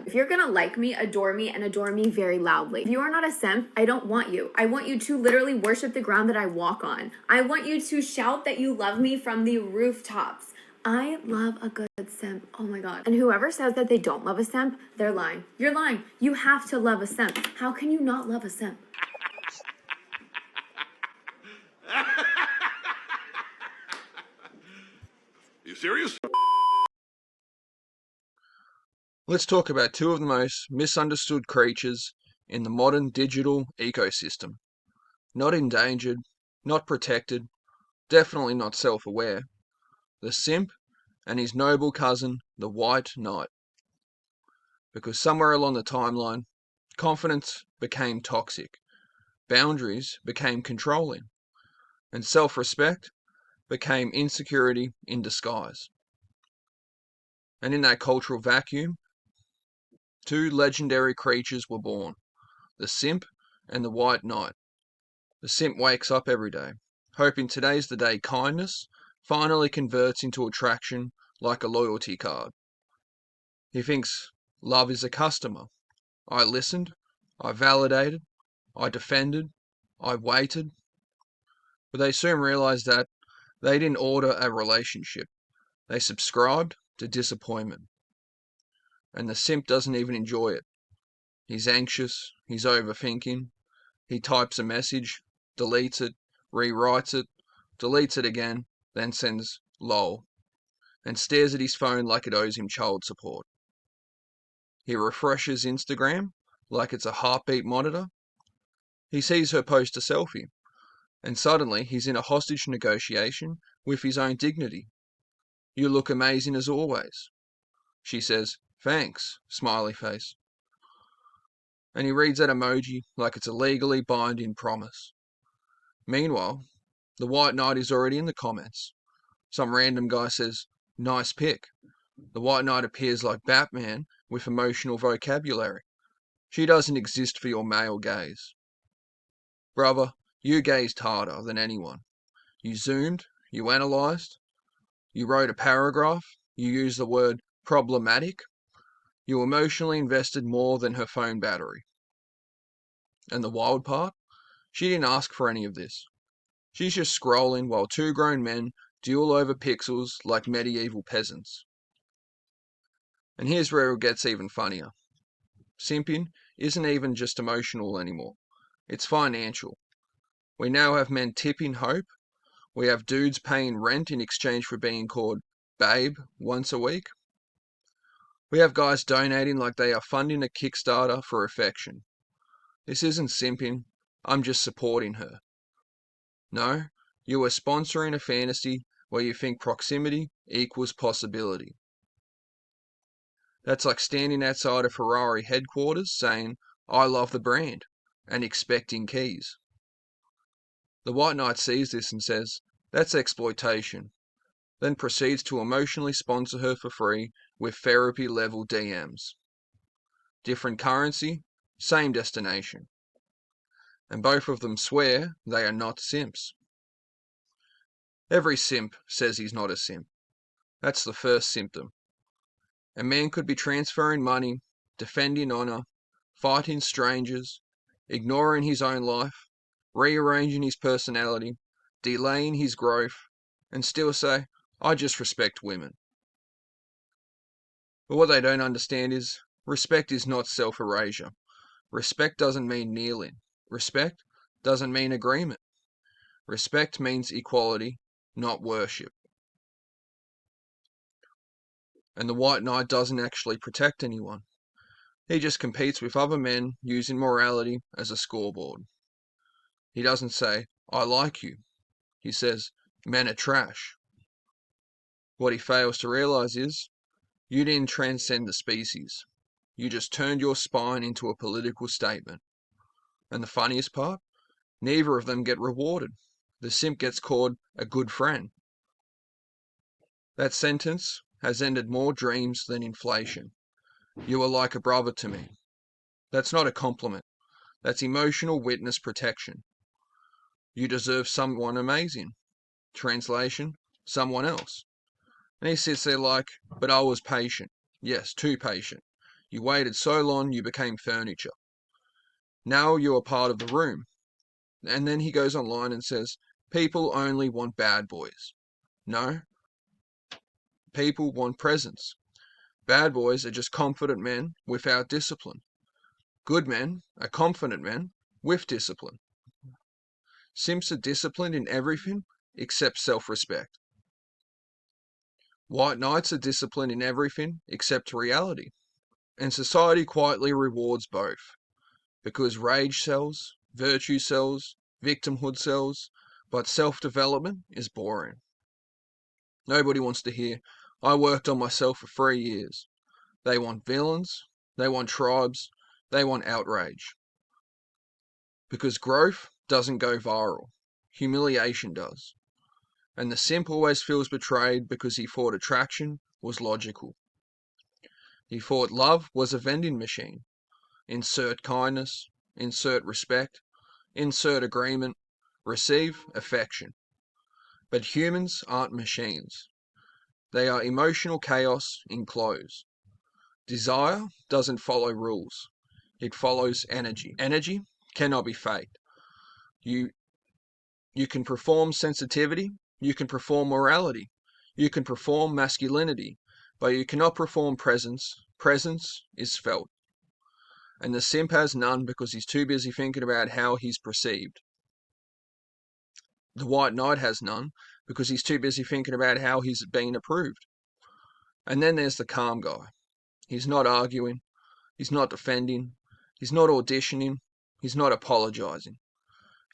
If you're gonna like me, and adore me very loudly. If you are not a simp, I don't want you. I want you to literally worship the ground that I walk on. I want you to shout that you love me from the rooftops. I love a good simp. Oh my god. And whoever says that they don't love a simp, they're lying. You're lying. You have to love a simp. How can you not love a simp? You serious? Let's talk about two of the most misunderstood creatures in the modern digital ecosystem. Not endangered, not protected, definitely not self-aware. The simp and his noble cousin, the white knight. Because somewhere along the timeline, confidence became toxic, boundaries became controlling, and self-respect became insecurity in disguise. And in that cultural vacuum, two legendary creatures were born, the simp and the white knight. The simp wakes up every day, hoping today's the day kindness finally converts into attraction like a loyalty card. He thinks love is a customer. I listened, I validated, I defended, I waited. But they soon realized that they didn't order a relationship. They subscribed to disappointment. And the simp doesn't even enjoy it. He's anxious, he's overthinking. He types a message, deletes it, rewrites it, deletes it again, then sends lol, and stares at his phone like it owes him child support. He refreshes Instagram like it's a heartbeat monitor. He sees her post a selfie, and suddenly he's in a hostage negotiation with his own dignity. You look amazing as always. She says, thanks, smiley face. And he reads that emoji like it's a legally binding promise. Meanwhile, the white knight is already in the comments. Some random guy says, nice pic. The white knight appears like Batman with emotional vocabulary. She doesn't exist for your male gaze. Brother, you gazed harder than anyone. You zoomed, you analysed, you wrote a paragraph, you used the word problematic, you emotionally invested more than her phone battery. And the wild part? She didn't ask for any of this. She's just scrolling while two grown men duel over pixels like medieval peasants. And here's where it gets even funnier. Simping isn't even just emotional anymore. It's financial. We now have men tipping hope. We have dudes paying rent in exchange for being called babe once a week. We have guys donating like they are funding a Kickstarter for affection. This isn't simping. I'm just supporting her. No, you are sponsoring a fantasy where you think proximity equals possibility. That's like standing outside a Ferrari headquarters saying, I love the brand, and expecting keys. The white knight sees this and says, that's exploitation, then proceeds to emotionally sponsor her for free with therapy level DMs. Different currency, same destination. And both of them swear they are not simps. Every simp says he's not a simp. That's the first symptom. A man could be transferring money, defending honor, fighting strangers, ignoring his own life, rearranging his personality, delaying his growth, and still say, I just respect women. But what they don't understand is, respect is not self-erasure. Respect doesn't mean kneeling. Respect doesn't mean agreement. Respect means equality, not worship. And the white knight doesn't actually protect anyone. He just competes with other men using morality as a scoreboard. He doesn't say, I like you. He says, men are trash. What he fails to realize is, you didn't transcend the species. You just turned your spine into a political statement. And the funniest part? Neither of them get rewarded. The simp gets called a good friend. That sentence has ended more dreams than inflation. You are like a brother to me. That's not a compliment. That's emotional witness protection. You deserve someone amazing. Translation, someone else. And he sits there like, but I was patient. Yes, too patient. You waited so long you became furniture. Now you are part of the room. And then he goes online and says, people only want bad boys. No, people want presence. Bad boys are just confident men without discipline. Good men are confident men with discipline. Simps are disciplined in everything except self-respect. White knights are disciplined in everything except reality. And society quietly rewards both, because rage sells, virtue sells, victimhood sells, but self-development is boring. Nobody wants to hear, I worked on myself for 3 years. They want villains, they want tribes, they want outrage. Because growth doesn't go viral, humiliation does. And the simp always feels betrayed because he thought attraction was logical. He thought love was a vending machine. Insert kindness, insert respect, insert agreement, receive affection. But humans aren't machines. They are emotional chaos in clothes. Desire doesn't follow rules. It follows energy. Energy cannot be faked. You you can perform sensitivity, you can perform morality, you can perform masculinity, but you cannot perform presence. Presence is felt. And the simp has none because he's too busy thinking about how he's perceived. The white knight has none because he's too busy thinking about how he's being approved. And then there's the calm guy. He's not arguing, he's not defending, he's not auditioning, he's not apologizing.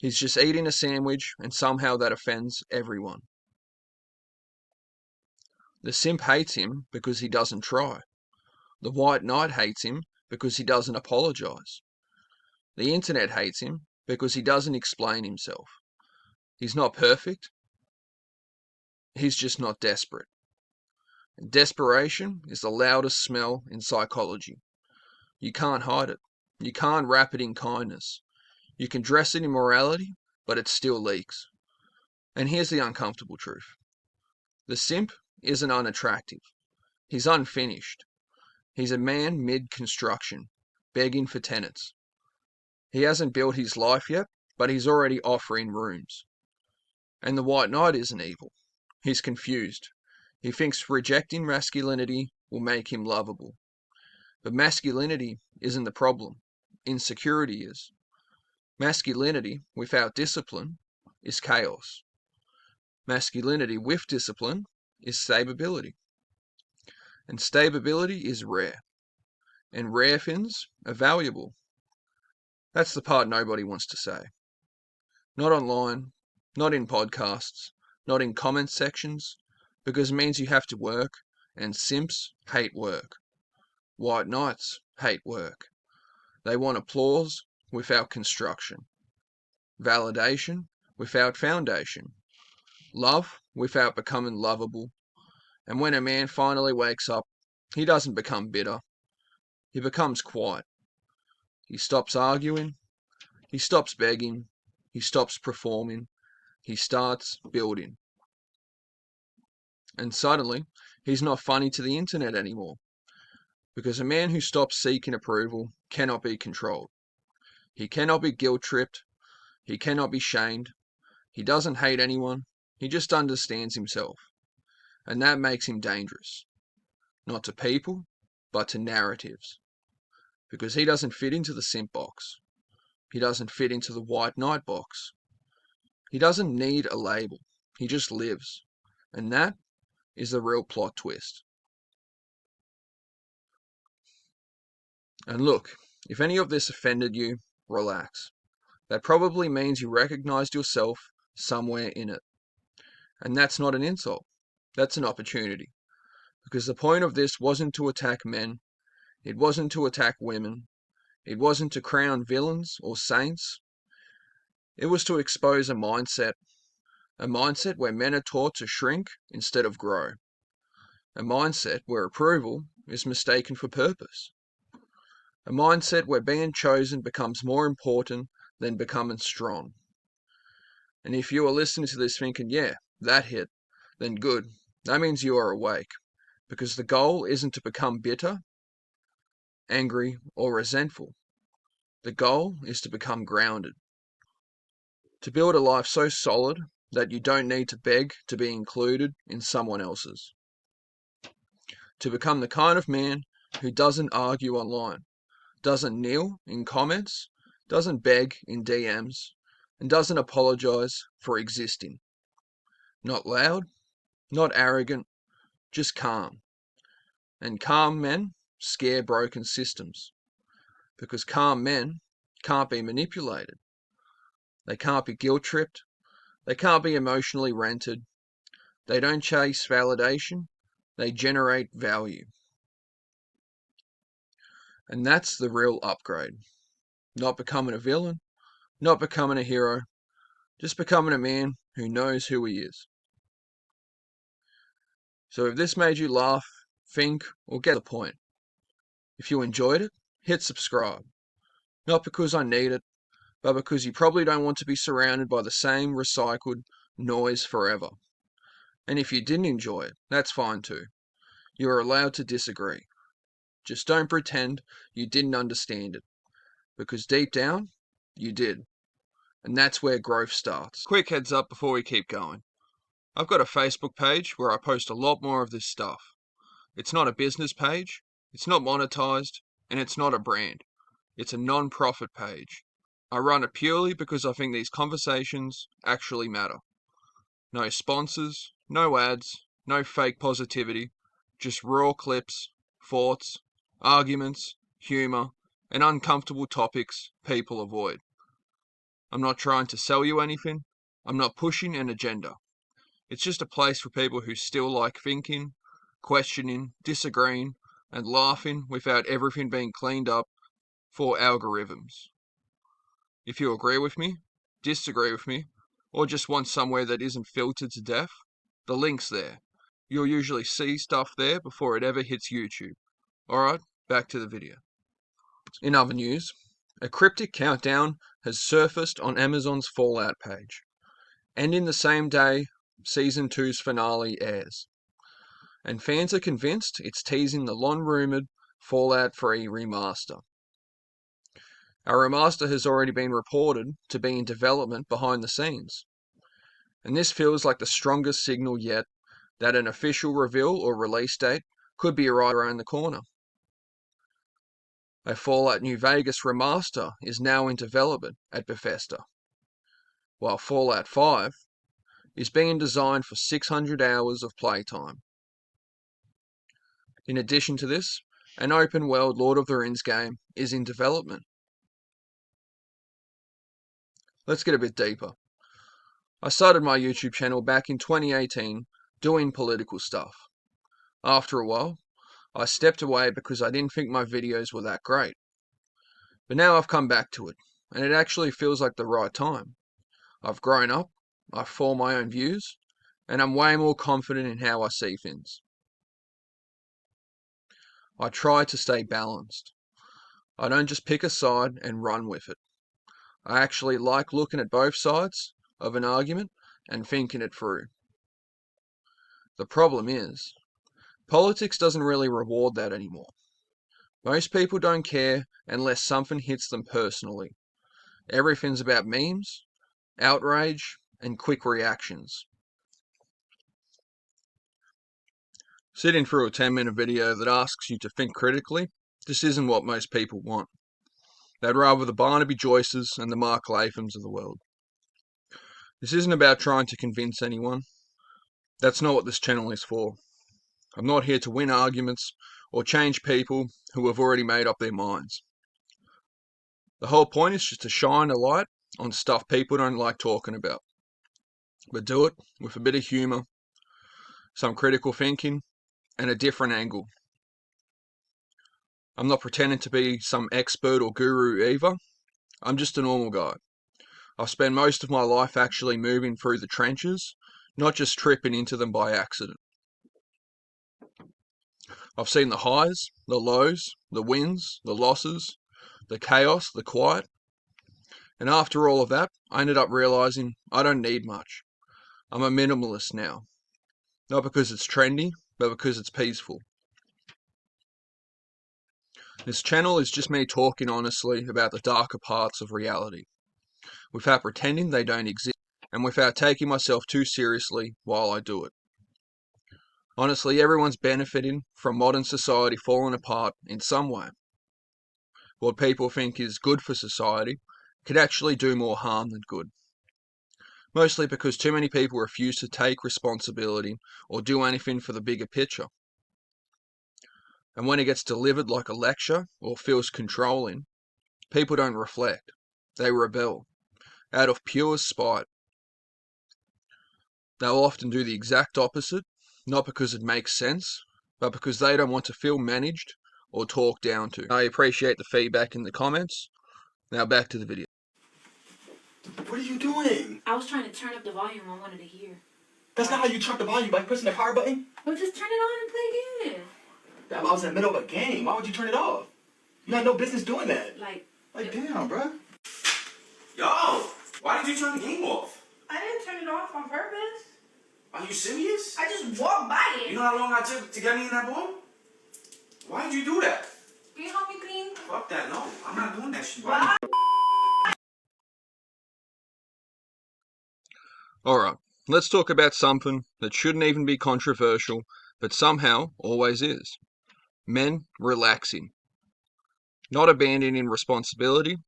He's just eating a sandwich and somehow that offends everyone. The simp hates him because he doesn't try. The white knight hates him because he doesn't apologize. The internet hates him because he doesn't explain himself. He's not perfect, he's just not desperate. Desperation is the loudest smell in psychology. You can't hide it. You can't wrap it in kindness. You can dress it in morality, but it still leaks. And here's the uncomfortable truth. The simp isn't unattractive. He's unfinished. He's a man mid-construction, begging for tenants. He hasn't built his life yet, but he's already offering rooms. And the white knight isn't evil. He's confused. He thinks rejecting masculinity will make him lovable. But masculinity isn't the problem. Insecurity is. Masculinity without discipline is chaos. Masculinity with discipline is stability. And stability is rare. And rare things are valuable. That's the part nobody wants to say. Not online, not in podcasts, not in comment sections, because it means you have to work, and simps hate work. White knights hate work. They want applause without construction, validation without foundation, love without becoming lovable. And when a man finally wakes up, he doesn't become bitter. He becomes quiet. He stops arguing. He stops begging. He stops performing. He starts building. And suddenly, he's not funny to the internet anymore. Because a man who stops seeking approval cannot be controlled. He cannot be guilt-tripped. He cannot be shamed. He doesn't hate anyone. He just understands himself. And that makes him dangerous. Not to people, but to narratives. Because he doesn't fit into the simp box. He doesn't fit into the white knight box. He doesn't need a label. He just lives. And that is the real plot twist. And look, if any of this offended you, relax. That probably means you recognized yourself somewhere in it. And that's not an insult. That's an opportunity. Because the point of this wasn't to attack men. It wasn't to attack women. It wasn't to crown villains or saints. It was to expose a mindset. A mindset where men are taught to shrink instead of grow. A mindset where approval is mistaken for purpose. A mindset where being chosen becomes more important than becoming strong. And if you are listening to this thinking, yeah, that hit, then good. That means you are awake. Because the goal isn't to become bitter. angry, or resentful. The goal is to become grounded, to build a life so solid that you don't need to beg to be included in someone else's. To become the kind of man who doesn't argue online, doesn't kneel in comments, doesn't beg in DMs, and doesn't apologize for existing. Not loud, not arrogant, just calm. And calm men scare broken systems, because calm men can't be manipulated. They can't be guilt-tripped. They can't be emotionally rented. They don't chase validation. They generate value. And that's the real upgrade. Not becoming a villain, not becoming a hero, just becoming a man who knows who he is. So if this made you laugh, think, or get the point, if you enjoyed it, hit subscribe. Not because I need it, but because you probably don't want to be surrounded by the same recycled noise forever. And if you didn't enjoy it, that's fine too. You are allowed to disagree. Just don't pretend you didn't understand it, because deep down, you did. And that's where growth starts. Quick heads up before we keep going. I've got a Facebook page where I post a lot more of this stuff. It's not a business page, it's not monetized, and it's not a brand. It's a non-profit page. I run it purely because I think these conversations actually matter. No sponsors, no ads, no fake positivity, just raw clips, thoughts, arguments, humour, and uncomfortable topics people avoid. I'm not trying to sell you anything. I'm not pushing an agenda. It's just a place for people who still like thinking, questioning, disagreeing, and laughing without everything being cleaned up for algorithms. If you agree with me, disagree with me, or just want somewhere that isn't filtered to death, the link's there. You'll usually see stuff there before it ever hits YouTube. Alright, back to the video. In other news, a cryptic countdown has surfaced on Amazon's Fallout page, ending the same day Season 2's finale airs. And fans are convinced it's teasing the long-rumoured Fallout 3 remaster. Our remaster has already been reported to be in development behind the scenes, and this feels like the strongest signal yet that an official reveal or release date could be right around the corner. A Fallout New Vegas remaster is now in development at Bethesda, while Fallout 5 is being designed for 600 hours of playtime. In addition to this, an open-world Lord of the Rings game is in development. Let's get a bit deeper. I started my YouTube channel back in 2018 doing political stuff. After a while, I stepped away because I didn't think my videos were that great. But now I've come back to it, and it actually feels like the right time. I've grown up, I've formed my own views, and I'm way more confident in how I see things. I try to stay balanced. I don't just pick a side and run with it. I actually like looking at both sides of an argument and thinking it through. The problem is, politics doesn't really reward that anymore. Most people don't care unless something hits them personally. Everything's about memes, outrage, and quick reactions. Sitting through a 10-minute video that asks you to think critically just isn't what most people want. They'd rather the Barnaby Joyces and the Mark Lathams of the world. This isn't about trying to convince anyone. That's not what this channel is for. I'm not here to win arguments or change people who have already made up their minds. The whole point is just to shine a light on stuff people don't like talking about. But do it with a bit of humour, some critical thinking, and a different angle. I'm not pretending to be some expert or guru either. I'm just a normal guy. I've spent most of my life actually moving through the trenches, not just tripping into them by accident. I've seen the highs, the lows, the wins, the losses, the chaos, the quiet. And after all of that, I ended up realizing I don't need much. I'm a minimalist now. Not because it's trendy, but because it's peaceful. This channel is just me talking honestly about the darker parts of reality, without pretending they don't exist, and without taking myself too seriously while I do it. Honestly, everyone's benefiting from modern society falling apart in some way. What people think is good for society could actually do more harm than good. Mostly because too many people refuse to take responsibility or do anything for the bigger picture. And when it gets delivered like a lecture or feels controlling, people don't reflect. They rebel, out of pure spite. They'll often do the exact opposite, not because it makes sense, but because they don't want to feel managed or talked down to. I appreciate the feedback in the comments. Now back to the video. What are you doing? I was trying to turn up the volume I wanted to hear. That's not how you turn the volume, by pressing the power button. Well, just turn it on and play again. I was in the middle of a game. Why would you turn it off? You had no business doing that. Like Damn, bruh. Yo, why did you turn the game off? I didn't turn it off on purpose. Are you serious? I just walked by it. You know how long I took to get me in that ball? Why did you do that? Can you help me clean? Fuck that, no. I'm not doing that shit. Why? Alright, let's talk about something that shouldn't even be controversial, but somehow always is. Men relaxing. Not abandoning responsibility,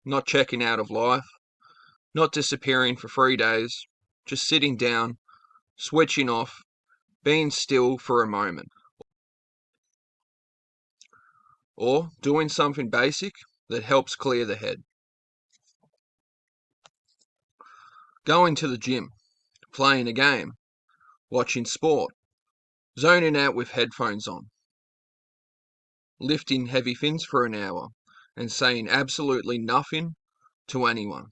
not checking out of life, not disappearing for 3 days, just sitting down, switching off, being still for a moment. Or doing something basic that helps clear the head. Going to the gym, playing a game, watching sport, zoning out with headphones on, lifting heavy things for an hour, and saying absolutely nothing to anyone.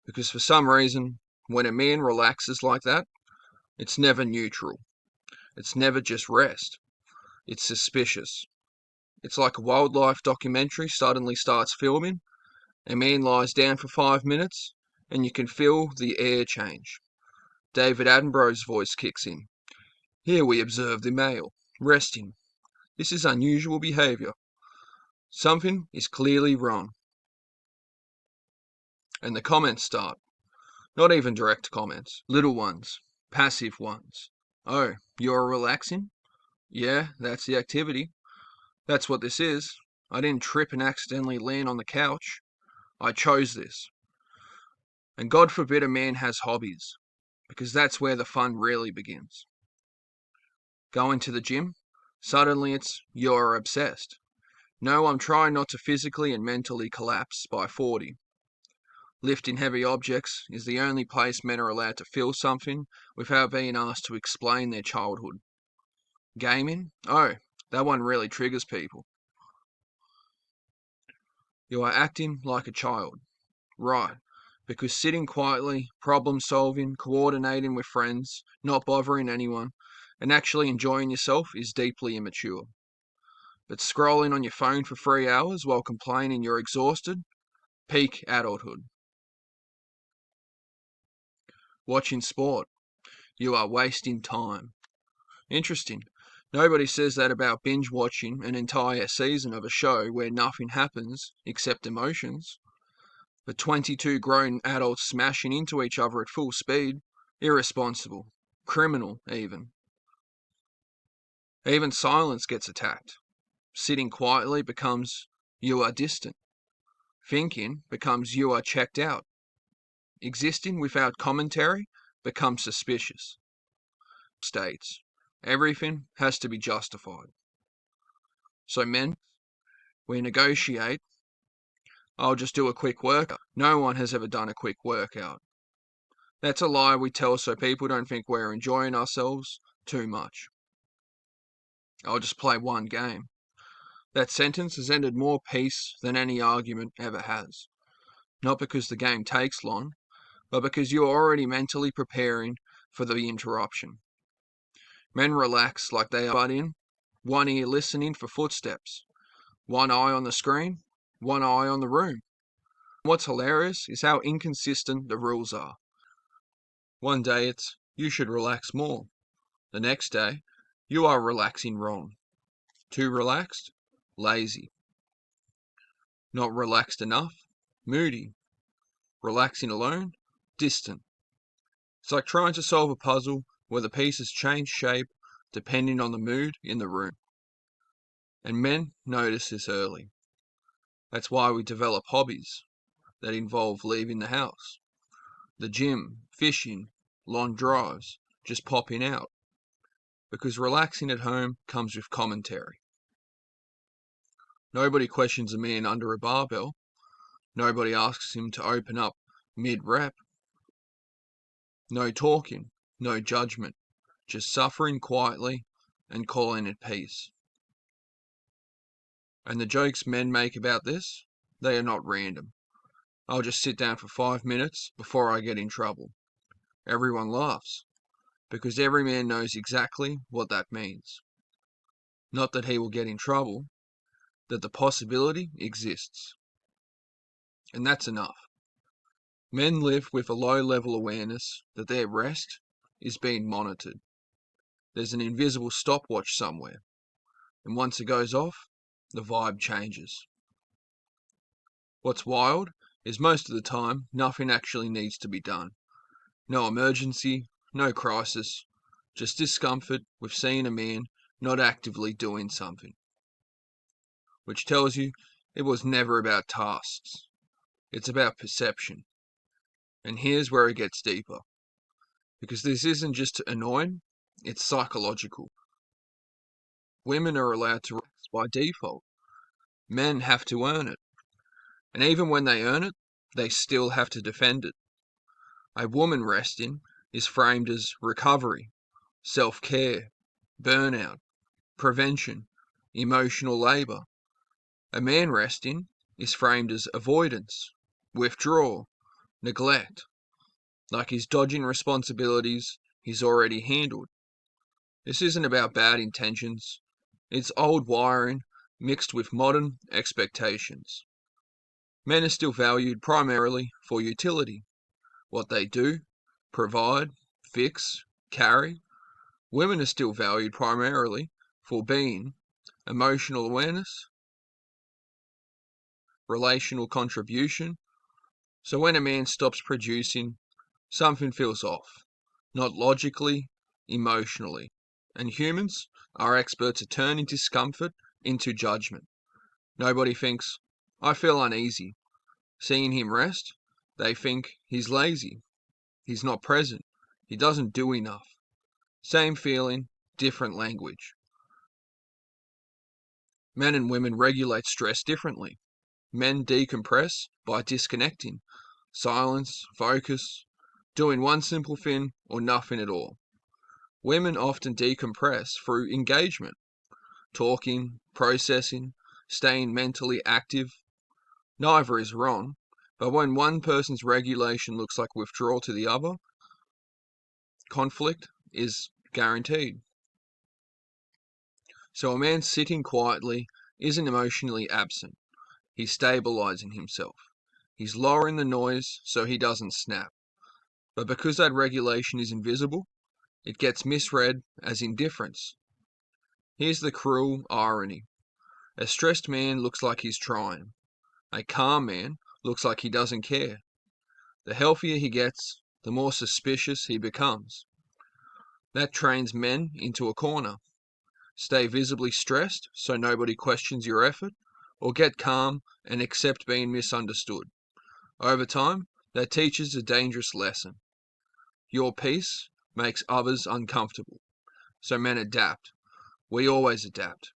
Because for some reason, when a man relaxes like that, it's never neutral. It's never just rest. It's suspicious. It's like a wildlife documentary suddenly starts filming. A man lies down for 5 minutes, and you can feel the air change. David Attenborough's voice kicks in. Here we observe the male, resting. This is unusual behaviour. Something is clearly wrong. And the comments start. Not even direct comments. Little ones. Passive ones. Oh, you're relaxing? Yeah, that's the activity. That's what this is. I didn't trip and accidentally land on the couch. I chose this. And God forbid a man has hobbies, because that's where the fun really begins. Going to the gym? Suddenly it's, you're obsessed. No, I'm trying not to physically and mentally collapse by 40. Lifting heavy objects is the only place men are allowed to feel something without being asked to explain their childhood. Gaming? Oh, that one really triggers people. You are acting like a child. Right. Because sitting quietly, problem solving, coordinating with friends, not bothering anyone, and actually enjoying yourself is deeply immature. But scrolling on your phone for 3 hours while complaining you're exhausted? Peak adulthood. Watching sport. You are wasting time. Interesting. Nobody says that about binge watching an entire season of a show where nothing happens except emotions. But 22 grown adults smashing into each other at full speed, irresponsible, criminal even. Even silence gets attacked. Sitting quietly becomes you are distant. Thinking becomes you are checked out. Existing without commentary becomes suspicious. States, everything has to be justified. So men, we negotiate. I'll just do a quick workout. No one has ever done a quick workout. That's a lie we tell so people don't think we're enjoying ourselves too much. I'll just play one game. That sentence has ended more peace than any argument ever has. Not because the game takes long, but because you're already mentally preparing for the interruption. Men relax like they are butt in, one ear listening for footsteps, one eye on the screen, one eye on the room. What's hilarious is how inconsistent the rules are. One day it's, you should relax more. The next day, you are relaxing wrong. Too relaxed? lazy. Not relaxed enough, moody. Relaxing alone, distant. It's like trying to solve a puzzle where the pieces change shape depending on the mood in the room. And men notice this early. That's why we develop hobbies that involve leaving the house. The gym, fishing, long drives, just popping out. Because relaxing at home comes with commentary. Nobody questions a man under a barbell. Nobody asks him to open up mid-rep. No talking, no judgment, just suffering quietly and calling it peace. And the jokes men make about this, they are not random. I'll just sit down for 5 minutes before I get in trouble. Everyone laughs, because every man knows exactly what that means. Not that he will get in trouble, that the possibility exists. And that's enough. Men live with a low-level awareness that their rest is being monitored. There's an invisible stopwatch somewhere, and once it goes off, the vibe changes. What's wild is most of the time nothing actually needs to be done. No emergency, no crisis, just discomfort with seeing a man not actively doing something. Which tells you it was never about tasks. It's about perception. And here's where it gets deeper. Because this isn't just annoying, it's psychological. Women are allowed to rest by default. Men have to earn it. And even when they earn it, they still have to defend it. A woman resting is framed as recovery, self-care, burnout, prevention, emotional labour. A man resting is framed as avoidance, withdrawal, neglect, like he's dodging responsibilities he's already handled. This isn't about bad intentions. It's old wiring mixed with modern expectations. Men are still valued primarily for utility, what they do, provide, fix, carry. Women are still valued primarily for being, emotional awareness, relational contribution. So when a man stops producing, something feels off, not logically, emotionally. And humans are experts at turning discomfort into judgment. Nobody thinks, I feel uneasy. Seeing him rest, they think he's lazy. He's not present. He doesn't do enough. Same feeling, different language. Men and women regulate stress differently. Men decompress by disconnecting, silence, focus, doing one simple thing or nothing at all. Women often decompress through engagement, talking, processing, staying mentally active. Neither is wrong, but when one person's regulation looks like withdrawal to the other, conflict is guaranteed. So a man sitting quietly isn't emotionally absent. He's stabilizing himself. He's lowering the noise so he doesn't snap. But because that regulation is invisible, it gets misread as indifference. Here's the cruel irony. A stressed man looks like he's trying. A calm man looks like he doesn't care. The healthier he gets, the more suspicious he becomes. That trains men into a corner. Stay visibly stressed so nobody questions your effort, or get calm and accept being misunderstood. Over time, that teaches a dangerous lesson. Your peace makes others uncomfortable. So men adapt. We always adapt.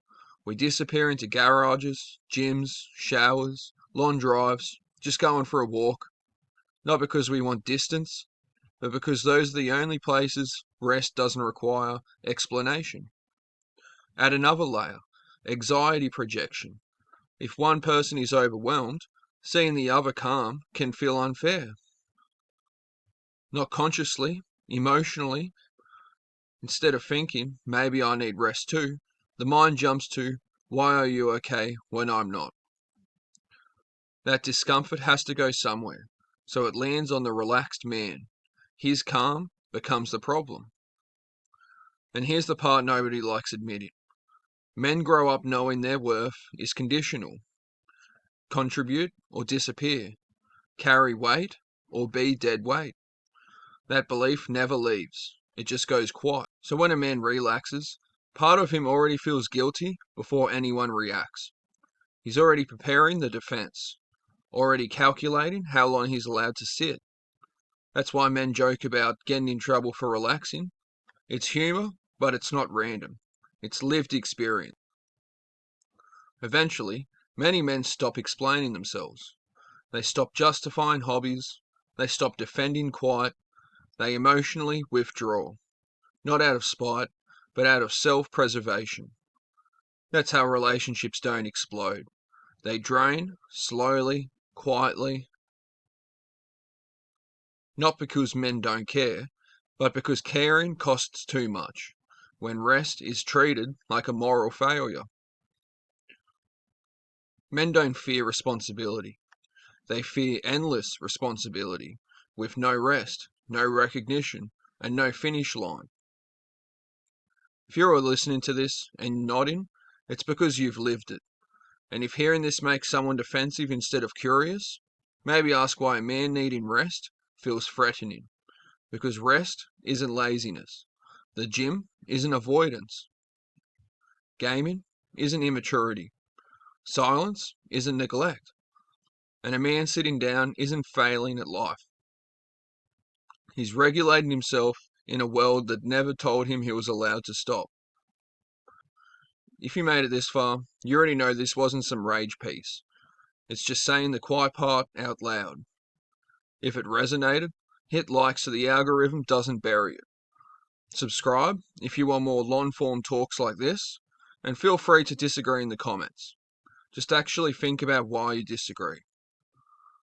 We disappear into garages, gyms, showers, long drives, just going for a walk. Not because we want distance, but because those are the only places rest doesn't require explanation. Add another layer, anxiety projection. If one person is overwhelmed, seeing the other calm can feel unfair. Not consciously, emotionally. Instead of thinking, maybe I need rest too, the mind jumps to, why are you okay when I'm not? That discomfort has to go somewhere, so it lands on the relaxed man. His calm becomes the problem. And here's the part nobody likes admitting. Men grow up knowing their worth is conditional. Contribute or disappear. Carry weight or be dead weight. That belief never leaves. It just goes quiet. So when a man relaxes, part of him already feels guilty before anyone reacts. He's already preparing the defense, already calculating how long he's allowed to sit. That's why men joke about getting in trouble for relaxing. It's humor, but it's not random. It's lived experience. Eventually, many men stop explaining themselves. They stop justifying hobbies. They stop defending quiet. They emotionally withdraw. Not out of spite, but out of self-preservation. That's how relationships don't explode. They drain, slowly, quietly. Not because men don't care, but because caring costs too much, when rest is treated like a moral failure. Men don't fear responsibility. They fear endless responsibility, with no rest, no recognition, and no finish line. If you're listening to this and nodding, it's because you've lived it. And if hearing this makes someone defensive instead of curious, maybe ask why a man needing rest feels threatening. Because rest isn't laziness. The gym isn't avoidance. Gaming isn't immaturity. Silence isn't neglect. And a man sitting down isn't failing at life. He's regulating himself in a world that never told him he was allowed to stop. If you made it this far, you already know this wasn't some rage piece. It's just saying the quiet part out loud. If it resonated, hit like so the algorithm doesn't bury it. Subscribe if you want more long-form talks like this, and feel free to disagree in the comments. Just actually think about why you disagree.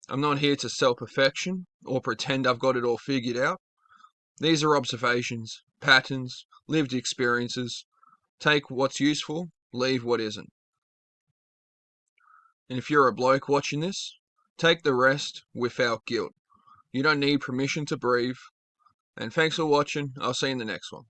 I'm not here to sell perfection or pretend I've got it all figured out. These are observations, patterns, lived experiences. Take what's useful, leave what isn't. And if you're a bloke watching this, take the rest without guilt. You don't need permission to breathe. And thanks for watching. I'll see you in the next one.